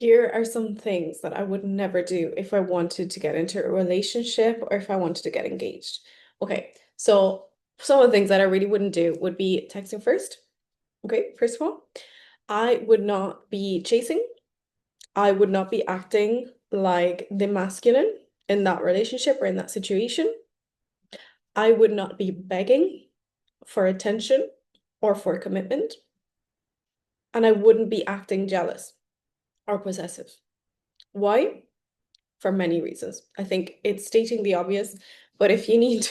Here are some things that I would never do if I wanted to get into a relationship or if I wanted to get engaged. Okay, so some of the things that I really wouldn't do would be texting first. Okay, first of all, I would not be chasing. I would not be acting like the masculine in that relationship or in that situation. I would not be begging for attention or for commitment. And I wouldn't be acting jealous or possessive. Why? For many reasons. I think it's stating the obvious, but if you need,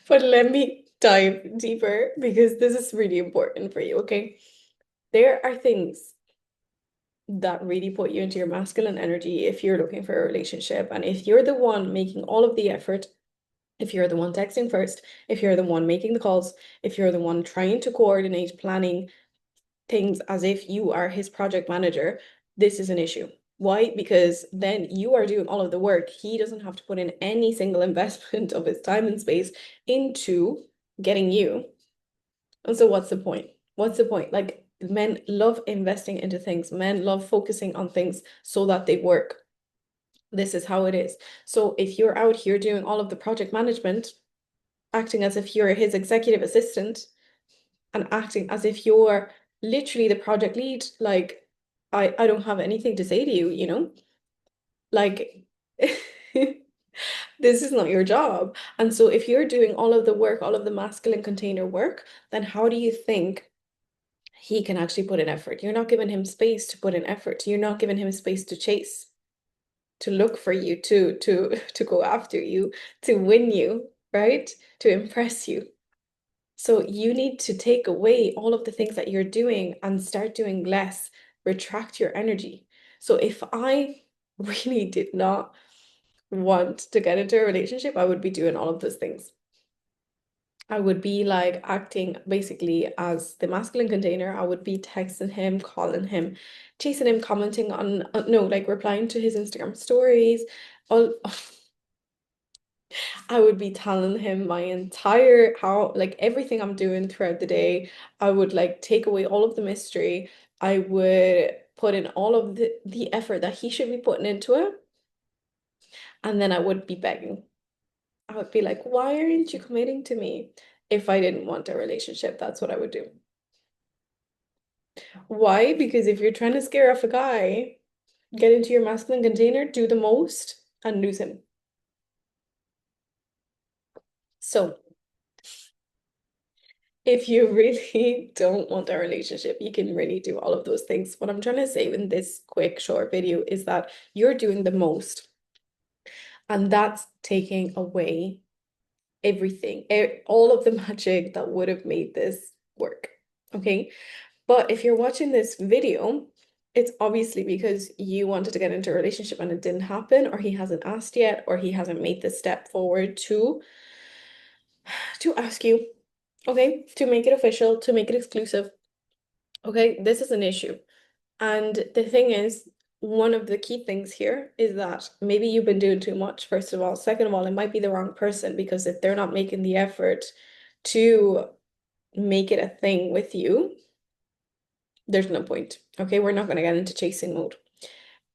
but let me dive deeper because this is really important for you, okay? There are things that really put you into your masculine energy if you're looking for a relationship. And if you're the one making all of the effort, if you're the one texting first, if you're the one making the calls, if you're the one trying to coordinate, planning things as if you are his project manager, this is an issue. Why? Because then you are doing all of the work. He doesn't have to put in any single investment of his time and space into getting you. And so what's the point? What's the point? Like men love investing into things. Men love focusing on things so that they work. This is how it is. So if you're out here doing all of the project management, acting as if you're his executive assistant and acting as if you're literally the project lead, like I don't have anything to say to you, you know? Like this is not your job. And so if you're doing all of the work, all of the masculine container work, then how do you think he can actually put in effort? You're not giving him space to put in effort. You're not giving him space to chase, to look for you, to go after you, to win you, right? To impress you. So you need to take away all of the things that you're doing and start doing less, retract your energy. So if I really did not want to get into a relationship, I would be doing all of those things. I would be like acting basically as the masculine container. I would be texting him, calling him, chasing him, commenting on, no, like replying to his Instagram stories. All, I would be telling him my entire how like everything I'm doing throughout the day. I would like take away all of the mystery. I would put in all of the effort that he should be putting into it. And then I would be begging. I would be like, why aren't you committing to me? If I didn't want a relationship, that's what I would do. Why? Because if you're trying to scare off a guy, get into your masculine container, do the most, and lose him. So if you really don't want a relationship, you can really do all of those things. What I'm trying to say in this quick, short video is that you're doing the most, and that's taking away everything, all of the magic that would have made this work. Okay. But if you're watching this video, it's obviously because you wanted to get into a relationship and it didn't happen, or he hasn't asked yet, or he hasn't made the step forward to ask you, okay, to make it official, to make it exclusive. Okay, this is an issue. And the thing is, one of the key things here is that maybe you've been doing too much, first of all. Second of all, it might be the wrong person because if they're not making the effort to make it a thing with you, there's no point. Okay, we're not going to get into chasing mode.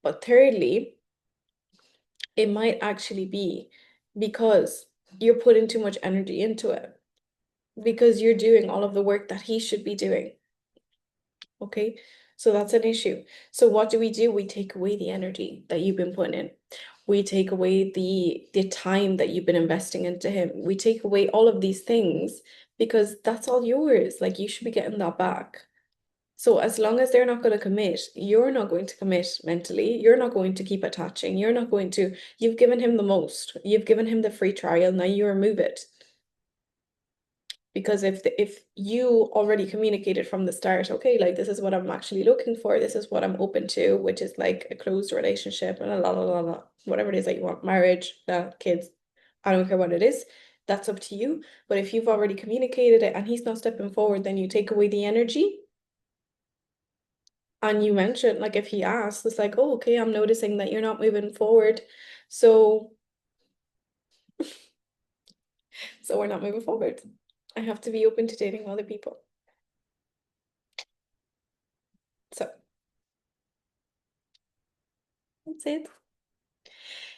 But thirdly, it might actually be because you're putting too much energy into it, because you're doing all of the work that he should be doing. Okay, so that's an issue. So what do? We take away the energy that you've been putting in. We take away the time that you've been investing into him. We take away all of these things because that's all yours. Like you should be getting that back. So as long as they're not going to commit, you're not going to commit mentally. You're not going to keep attaching. You're not going to, you've given him the most. You've given him the free trial. Now you remove it. Because if you already communicated from the start, okay, like this is what I'm actually looking for, this is what I'm open to, which is like a closed relationship and whatever it is that you want, marriage, kids, I don't care what it is, that's up to you. But if you've already communicated it and he's not stepping forward, then you take away the energy. And you mentioned, like, if he asks, it's like, oh, okay, I'm noticing that you're not moving forward. So, so we're not moving forward. I have to be open to dating other people. So say it.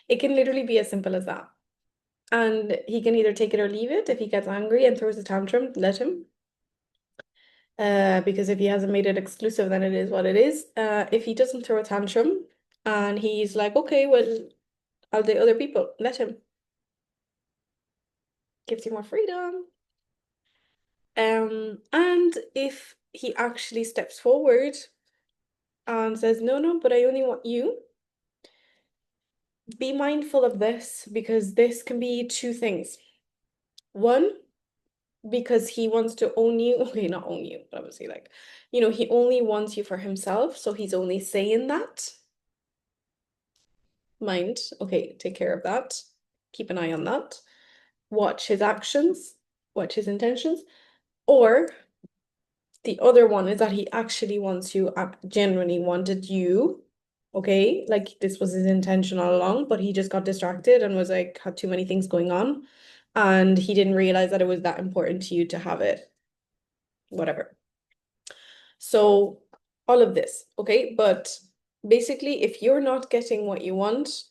It can literally be as simple as that. And he can either take it or leave it. If he gets angry and throws a tantrum, let him. Because if he hasn't made it exclusive, then it is what it is. If he doesn't throw a tantrum and he's like, okay, well, I'll date other people, let him. Gives you more freedom. And if he actually steps forward and says, no, no, but I only want you, be mindful of this because this can be two things. One, because he wants to own you. Okay, not own you, but obviously, like, he only wants you for himself. So he's only saying that. Mind, okay, take care of that. Keep an eye on that. Watch his actions, watch his intentions. Or the other one is that he actually wants you, genuinely wanted you. Okay, like this was his intention all along, but he just got distracted and was like, had too many things going on. And he didn't realize that it was that important to you to have it. Whatever. So all of this, okay? But basically, if you're not getting what you want,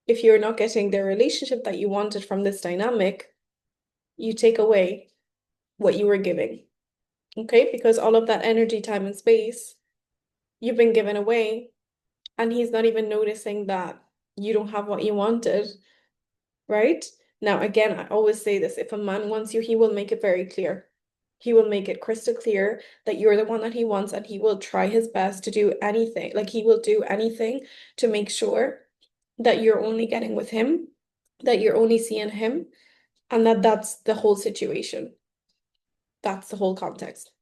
if you're not getting the relationship that you wanted from this dynamic, you take away what you were giving, okay? Because all of that energy, time, and space you've been given away, and he's not even noticing that you don't have what you wanted, right? Now, again, I always say this, if a man wants you, he will make it very clear. He will make it crystal clear that you're the one that he wants, and he will try his best to do anything. Like he will do anything to make sure that you're only getting with him, that you're only seeing him, and that's the whole situation. That's the whole context.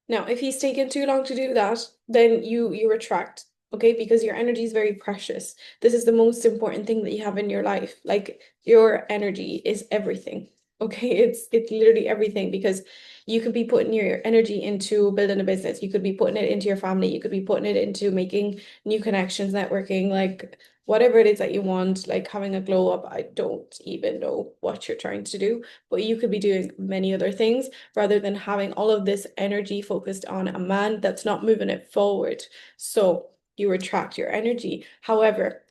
Now, if he's taken too long to do that, then you retract, okay? Because your energy is very precious. This is the most important thing that you have in your life. Like your energy is everything. Okay, it's literally everything because you could be putting your energy into building a business. You could be putting it into your family. You could be putting it into making new connections, networking, like whatever it is that you want, like having a glow up. I don't even know what you're trying to do, but you could be doing many other things rather than having all of this energy focused on a man that's not moving it forward. So you retract your energy. However,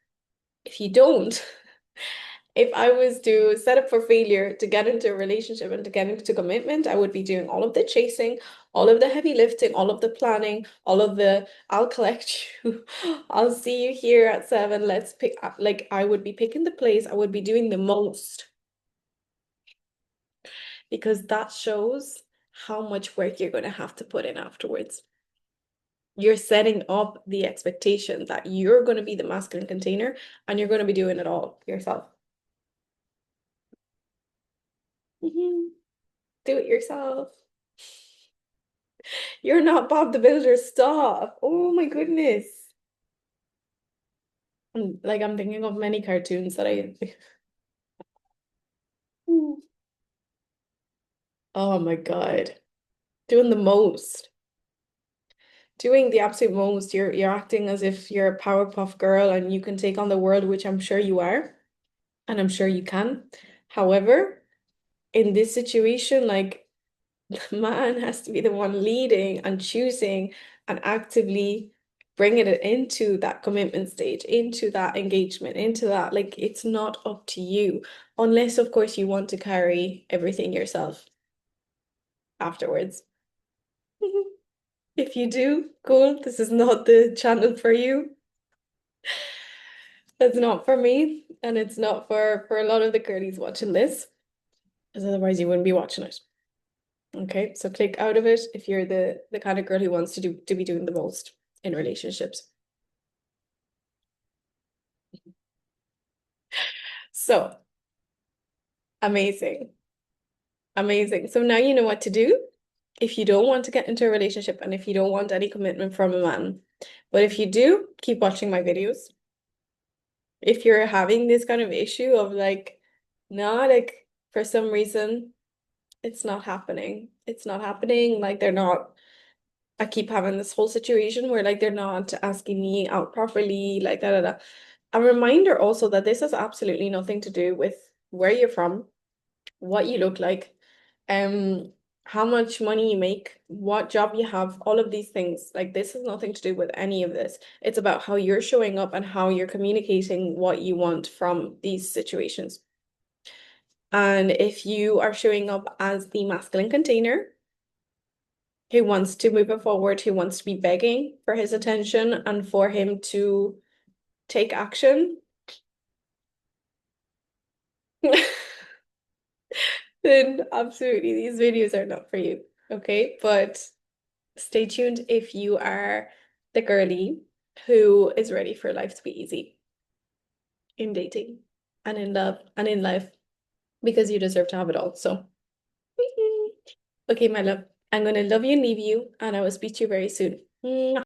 if you don't, if I was to set up for failure to get into a relationship and to get into commitment, I would be doing all of the chasing, all of the heavy lifting, all of the planning, all of the I'll collect you, I'll see you here at 7. Let's pick up. Like I would be picking the place, I would be doing the most because that shows how much work you're going to have to put in afterwards. You're setting up the expectation that you're going to be the masculine container and you're going to be doing it all yourself. Do it yourself. You're not Bob the Builder. Stop. Oh my goodness. I'm thinking of many cartoons that I. Oh my God. Doing the most. Doing the absolute most. You're acting as if you're a Powerpuff Girl and you can take on the world, which I'm sure you are, and I'm sure you can. However, in this situation, like the man has to be the one leading and choosing and actively bringing it into that commitment stage, into that engagement, into that. Like it's not up to you, unless, of course, you want to carry everything yourself afterwards. If you do, cool. This is not the channel for you. That's not for me, and it's not for a lot of the girlies watching this, because otherwise you wouldn't be watching it. Okay, so click out of it if you're the kind of girl who wants to be doing the most in relationships. So amazing. Amazing. So now you know what to do if you don't want to get into a relationship and if you don't want any commitment from a man. But if you do, keep watching my videos. If you're having this kind of issue of like, no, like for some reason it's not happening. It's not happening. Like they're not, I keep having this whole situation where like they're not asking me out properly, like da da da. A reminder also that this has absolutely nothing to do with where you're from, what you look like. Um, how much money you make, what job you have, all of these things. Like, this has nothing to do with any of this. It's about how you're showing up and how you're communicating what you want from these situations. And if you are showing up as the masculine container who wants to move it forward, who wants to be begging for his attention and for him to take action, then absolutely these videos are not for you. Okay, but stay tuned if you are the girly who is ready for life to be easy in dating and in love and in life because you deserve to have it all. So, okay, my love, I'm gonna love you and leave you, and I will speak to you very soon. Mwah.